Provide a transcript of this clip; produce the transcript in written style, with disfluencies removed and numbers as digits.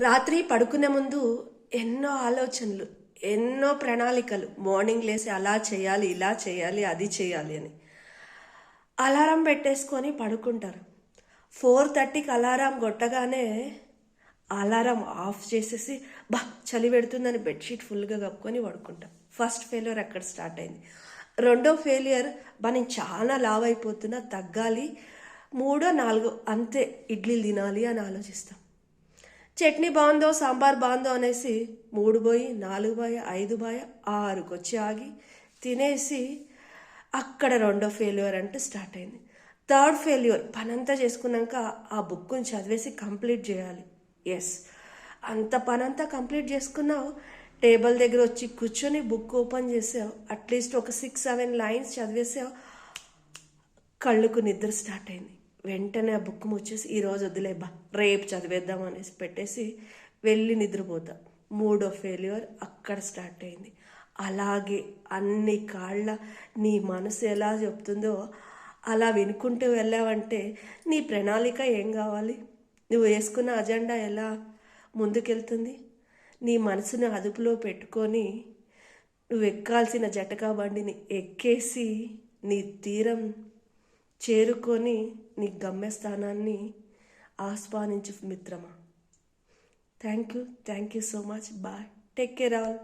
రాత్రి పడుకునే ముందు ఎన్నో ఆలోచనలు, ఎన్నో ప్రణాళికలు. మార్నింగ్ లేసి అలా చేయాలి, ఇలా చేయాలి, అది చేయాలి అని అలారం పెట్టేసుకొని పడుకుంటారు. 4:30కి అలారం కొట్టగానే అలారం ఆఫ్ చేసేసి చలి పెడుతుందని బెడ్షీట్ ఫుల్గా కప్పుకొని పడుకుంటాం. ఫస్ట్ ఫెయిల్యూర్ అక్కడ స్టార్ట్ అయింది. రెండో ఫెయిల్యూర్ నేను చాలా లావ్ అయిపోతున్నా, తగ్గాలి. మూడో నాలుగో అంతే ఇడ్లీలు తినాలి అని ఆలోచిస్తాం. చట్నీ బాగుందో సాంబార్ బాగుందో అనేసి 3 పోయి 4 పోయి 5 పోయి 6కి వచ్చి ఆగి తినేసి అక్కడ రెండో ఫెయిల్యూర్ అంటే స్టార్ట్ అయింది. థర్డ్ ఫెయిల్యూర్ పనంతా చేసుకున్నాక ఆ బుక్ని చదివేసి కంప్లీట్ చేయాలి. ఎస్, అంత పనంతా కంప్లీట్ చేసుకున్నావు. టేబుల్ దగ్గర వచ్చి కూర్చొని బుక్ ఓపెన్ చేసావు. అట్లీస్ట్ ఒక 6-7 లైన్స్ చదివేసావు. కళ్ళకు నిద్ర స్టార్ట్ అయింది. వెంటనే ఆ బుక్ ముచ్చేసి ఈరోజు వద్దులేబ్బా రేపు చదివేద్దాం అనేసి పెట్టేసి వెళ్ళి నిద్రపోతా. మూడో ఫెయిల్యూర్ అక్కడ స్టార్ట్ అయింది. అలాగే అన్ని కాళ్ళ నీ మనసు ఎలా చెప్తుందో అలా వినుకుంటూ వెళ్ళావంటే నీ ప్రణాళిక ఏం కావాలి? నువ్వు వేసుకున్న అజెండా ఎలా ముందుకెళ్తుంది? నీ మనసుని అదుపులో పెట్టుకొని నువ్వు ఎక్కాల్సిన జటకా బండిని ఎక్కేసి నీ తీరం చేరుకొని నీ గమ్యస్థానాన్ని ఆస్వాదించు మిత్రమా. Thank you so much. Bye. Take care all.